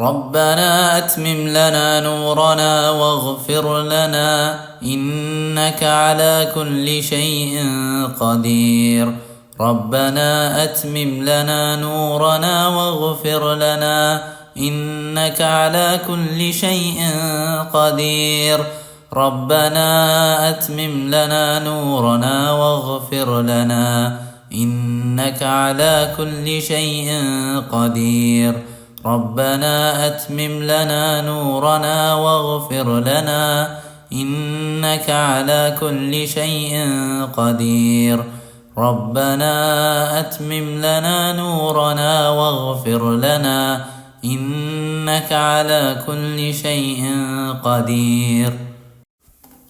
ربنا أتمم لنا نورنا واغفر لنا إنك على كل شيء قدير. ربنا أتمم لنا نورنا واغفر لنا إنك على كل شيء قدير. ربنا أتمم لنا نورنا واغفر لنا إنك على كل شيء قدير. ربنا أتمم لنا نورنا واغفر لنا إنك على كل شيء قدير. ربنا أتمم لنا نورنا واغفر لنا إنك على كل شيء قدير.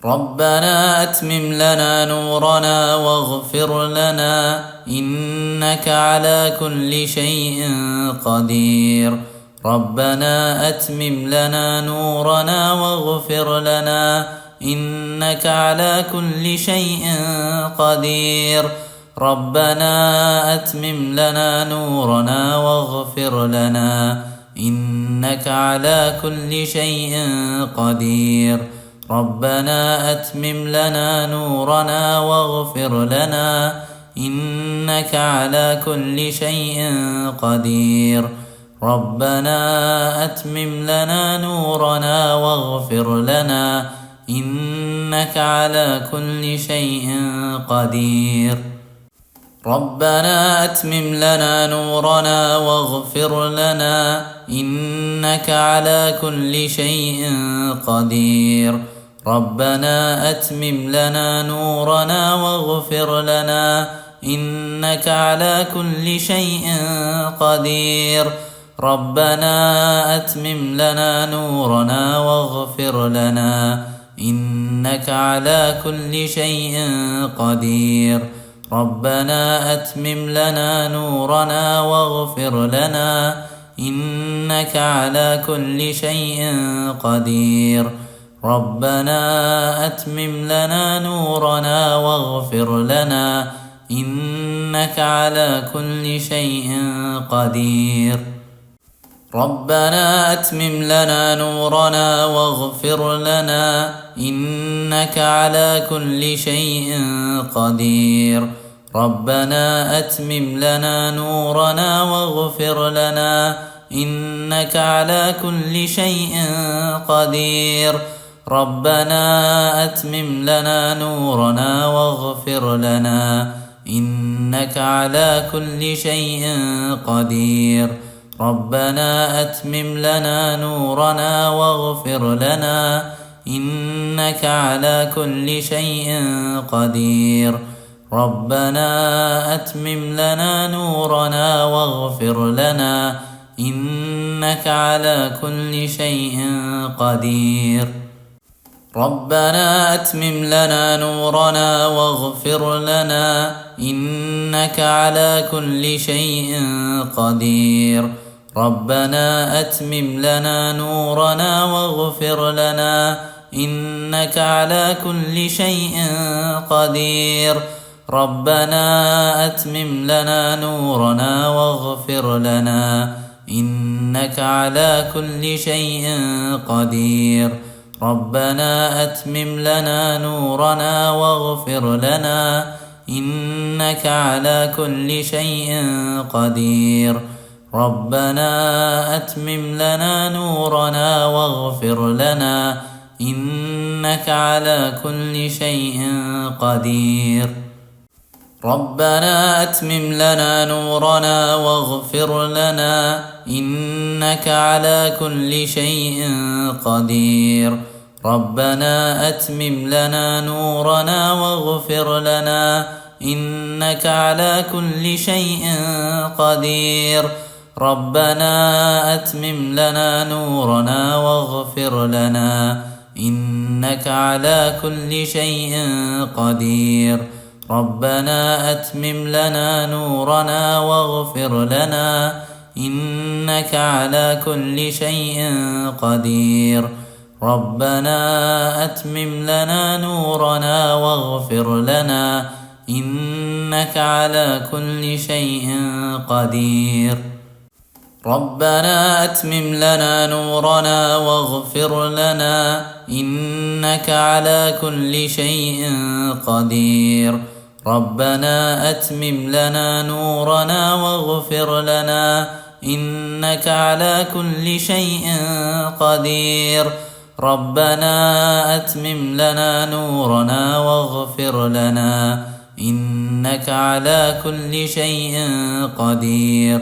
ربنا أتمم لنا نورنا واغفر لنا إنك على كل شيء قدير. ربنا أتمم لنا نورنا واغفر لنا إنك على كل شيء قدير. ربنا أتمم لنا نورنا واغفر لنا إنك على كل شيء قدير. ربنا أتمم لنا نورنا واغفر لنا إنك على كل شيء قدير. ربنا أتمم لنا نورنا واغفر لنا إنك على كل شيء قدير. ربنا أتمم لنا نورنا واغفر لنا إنك على كل شيء قدير. ربنا أتمم لنا نورنا واغفر لنا إنك على كل شيء قدير. ربنا أتمم لنا نورنا واغفر لنا إنك على كل شيء قدير. ربنا أتمم لنا نورنا واغفر لنا إنك على كل شيء قدير. ربنا أتمم لنا نورنا واغفر لنا إنك على كل شيء قدير. ربنا أتمم لنا نورنا واغفر لنا إنك على كل شيء قدير. ربنا أتمم لنا نورنا واغفر لنا إنك على كل شيء قدير. ربنا أتمم لنا نورنا واغفر لنا إنك على كل شيء قدير. ربنا أتمم لنا نورنا واغفر لنا إنك على كل شيء قدير. ربنا أتمم لنا نورنا واغفر لنا إنك على كل شيء قدير. ربنا أتمم لنا نورنا واغفر لنا إنك على كل شيء قدير. ربنا أتمم لنا نورنا واغفر لنا إنك على كل شيء قدير. ربنا أتمم لنا نورنا واغفر لنا إنك على كل شيء قدير. ربنا أتمم لنا نورنا واغفر لنا إنك على كل شيء قدير. ربنا أتمم لنا نورنا واغفر لنا إنك على كل شيء قدير. ربنا أتمم لنا نورنا واغفر لنا إنك على كل شيء قدير. ربنا أتمم لنا نورنا واغفر لنا إنك على كل شيء قدير. ربنا أتمم لنا نورنا واغفر لنا إنك على كل شيء قدير. ربنا أتمم لنا نورنا واغفر لنا إنك على كل شيء قدير. ربنا أتمم لنا نورنا واغفر لنا إنك على كل شيء قدير. ربنا أتمم لنا نورنا واغفر لنا إنك على كل شيء قدير. ربنا أتمم لنا نورنا واغفر لنا إنك على كل شيء قدير. ربنا أتمم لنا نورنا واغفر لنا إنك على كل شيء قدير.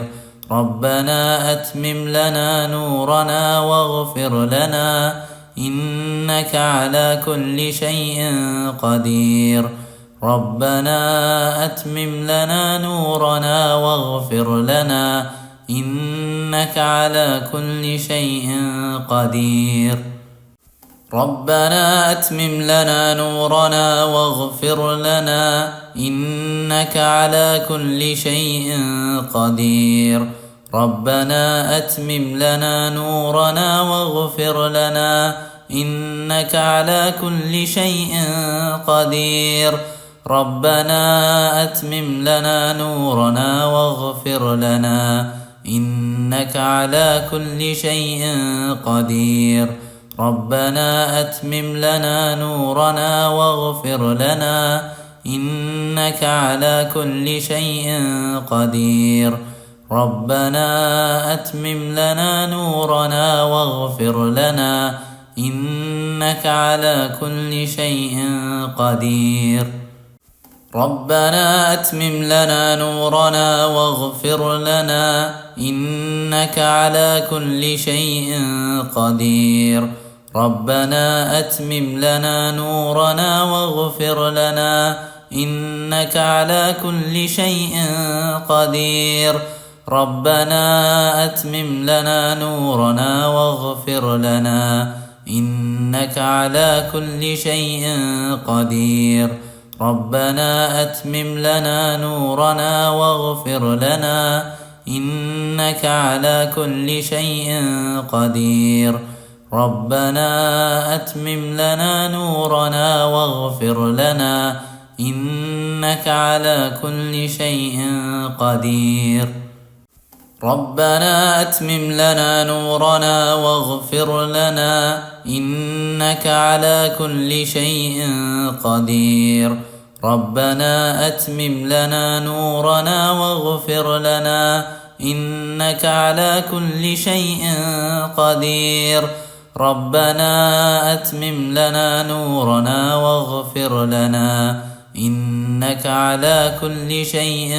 ربنا أتمم لنا نورنا واغفر لنا إنك على كل شيء قدير. ربنا أتمم لنا نورنا واغفر لنا إنك على كل شيء قدير. ربنا أتمم لنا نورنا واغفر لنا إنك على كل شيء قدير. ربنا أتمم لنا نورنا واغفر لنا إنك على كل شيء قدير. ربنا أتمم لنا نورنا واغفر لنا إنك على كل شيء قدير. ربنا أتمم لنا نورنا واغفر لنا إنك على كل شيء قدير. ربنا أتمم لنا نورنا واغفر لنا إنك على كل شيء قدير. ربنا أتمم لنا نورنا واغفر لنا إنك على كل شيء قدير. ربنا أتمم لنا نورنا واغفر لنا إنك على كل شيء قدير. ربنا أتمم لنا نورنا واغفر لنا إنك على كل شيء قدير. ربنا أتمم لنا نورنا واغفر لنا إنك على كل شيء قدير. ربنا أتمم لنا نورنا واغفر لنا إنك على كل شيء قدير. ربنا أتمم لنا نورنا واغفر لنا إنك على كل شيء قدير. ربنا أتمم لنا نورنا واغفر لنا إنك على كل شيء قدير. ربنا أتمم لنا نورنا واغفر لنا إنك على كل شيء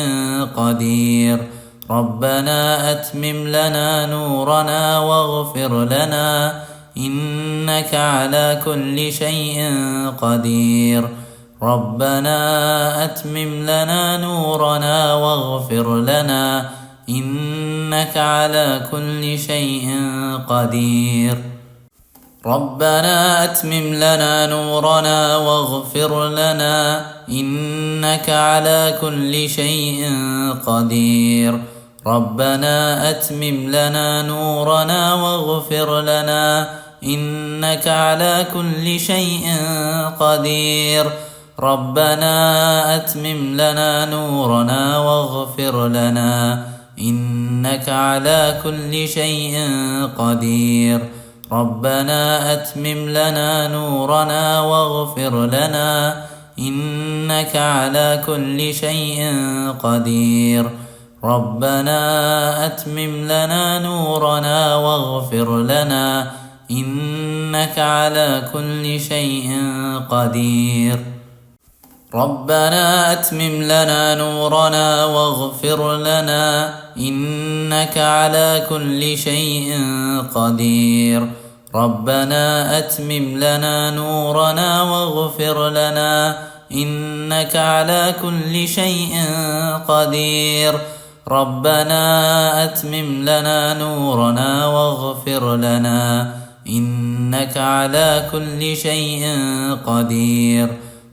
قدير. ربنا أتمم لنا نورنا واغفر لنا إنك على كل شيء قدير. ربنا أتمم لنا نورنا واغفر لنا إنك على كل شيء قدير. ربنا أتمم لنا نورنا واغفر لنا إنك على كل شيء قدير. ربنا أتمم لنا نورنا واغفر لنا إنك على كل شيء قدير. ربنا أتمم لنا نورنا واغفر لنا إنك على كل شيء قدير. ربنا أتمم لنا نورنا واغفر لنا إنك على كل شيء قدير. ربنا أتمم لنا نورنا واغفر لنا إنك على كل شيء قدير. ربنا أتمم لنا نورنا واغفر لنا إنك على كل شيء قدير. ربنا أتمم لنا نورنا واغفر لنا إنك على كل شيء قدير. ربنا أتمم لنا نورنا واغفر لنا إنك على كل شيء قدير.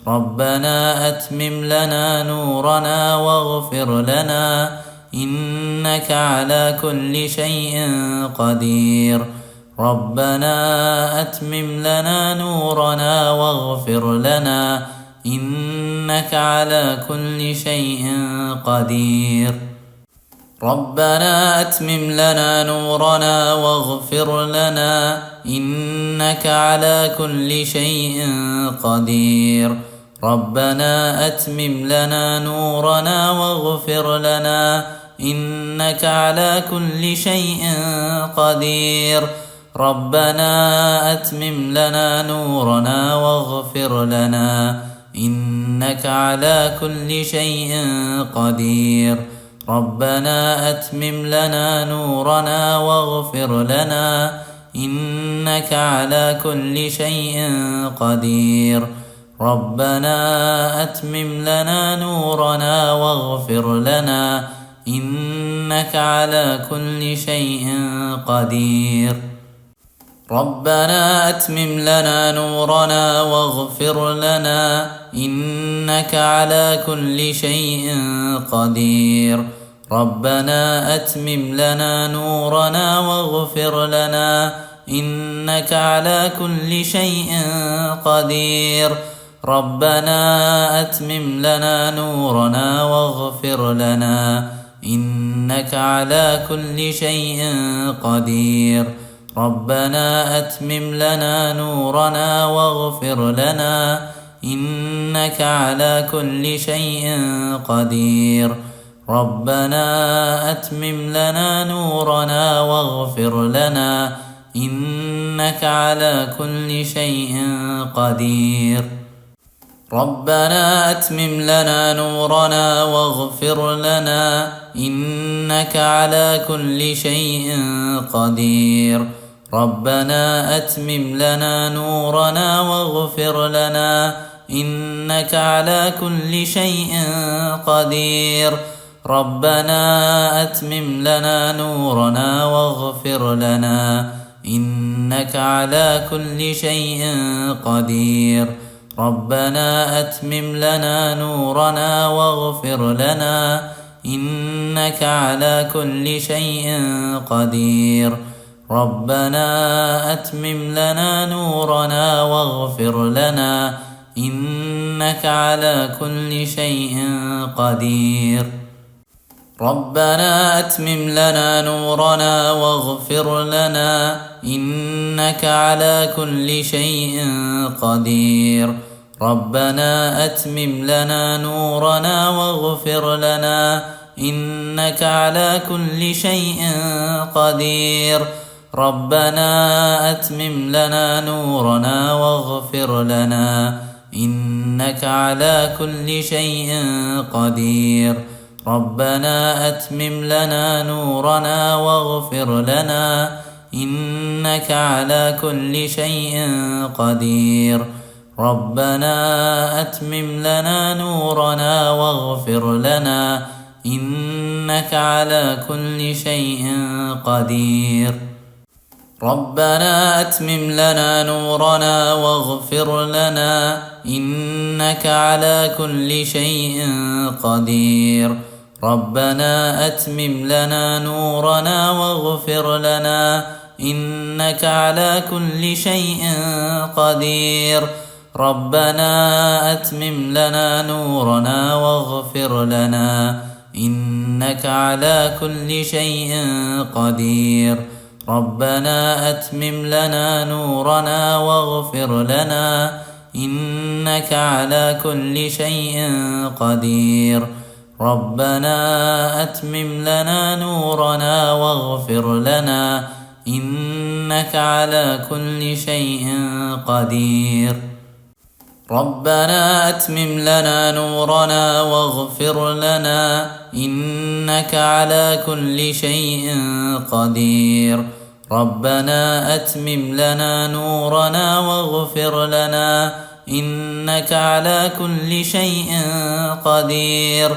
ربنا أتمم لنا نورنا واغفر لنا إنك على كل شيء قدير. ربنا أتمم لنا نورنا واغفر لنا إنك على كل شيء قدير. ربنا أتمم لنا نورنا واغفر لنا إنك على كل شيء قدير. ربنا أتمم لنا نورنا واغفر لنا إنك على كل شيء قدير. ربنا أتمم لنا نورنا واغفر لنا إنك على كل شيء قدير. ربنا أتمم لنا نورنا واغفر لنا إنك على كل شيء قدير. ربنا أتمم لنا نورنا واغفر لنا إنك على كل شيء قدير. ربنا أتمم لنا نورنا واغفر لنا إنك على كل شيء قدير. ربنا أتمم لنا نورنا واغفر لنا إنك على كل شيء قدير. ربنا أتمم لنا نورنا واغفر لنا إنك على كل شيء قدير. ربنا أتمم لنا نورنا واغفر لنا إنك على كل شيء قدير. ربنا أتمم لنا نورنا واغفر لنا إنك على كل شيء قدير. ربنا أتمم لنا نورنا واغفر لنا إنك على كل شيء قدير. ربنا أتمم لنا نورنا واغفر لنا إنك على كل شيء قدير. ربنا أتمم لنا نورنا واغفر لنا إنك على كل شيء قدير. ربنا أتمم لنا نورنا واغفر لنا إنك على كل شيء قدير. ربنا أتمم لنا نورنا واغفر لنا إنك على كل شيء قدير. ربنا أتمم لنا نورنا واغفر لنا إنك على كل شيء قدير. ربنا أتمم لنا نورنا واغفر لنا إنك على كل شيء قدير. ربنا أتمم لنا نورنا واغفر لنا إنك على كل شيء قدير. ربنا أتمم لنا نورنا واغفر لنا إنك على كل شيء قدير. ربنا أتمم لنا نورنا واغفر لنا إنك على كل شيء قدير. ربنا أتمم لنا نورنا واغفر لنا إنك على كل شيء قدير. ربنا أتمم لنا نورنا واغفر لنا إنك على كل شيء قدير. ربنا أتمم لنا نورنا واغفر لنا إنك على كل شيء قدير. ربنا أتمم لنا نورنا واغفر لنا إنك على كل شيء قدير. ربنا أتمم لنا نورنا واغفر لنا إنك على كل شيء قدير. ربنا أتمم لنا نورنا واغفر لنا إنك على كل شيء قدير. ربنا أتمم لنا نورنا واغفر لنا إنك على كل شيء قدير.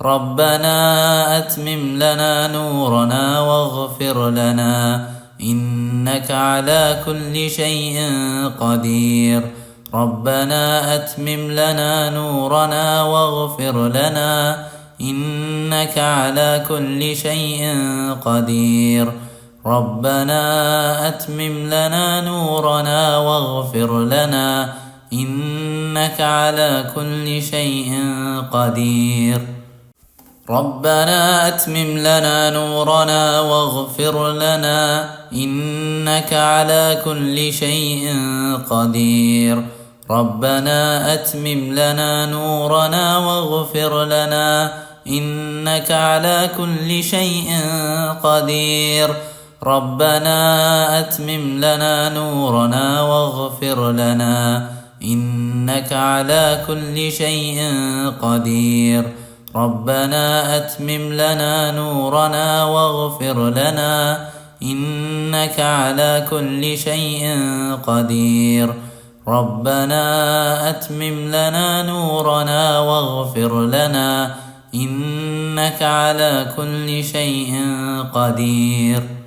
ربنا أتمم لنا نورنا واغفر لنا إنك على كل شيء قدير. ربنا أتمم لنا نورنا واغفر لنا إنك على كل شيء قدير. ربنا أتمم لنا نورنا واغفر لنا إنك على كل شيء قدير. ربنا أتمم لنا نورنا واغفر لنا إنك على كل شيء قدير. ربنا أتمم لنا نورنا واغفر لنا إنك على كل شيء قدير. ربنا أتمم لنا نورنا واغفر لنا إنك على كل شيء قدير. ربنا أتمم لنا نورنا واغفر لنا إنك على كل شيء قدير. ربنا أتمم لنا نورنا واغفر لنا إنك على كل شيء قدير.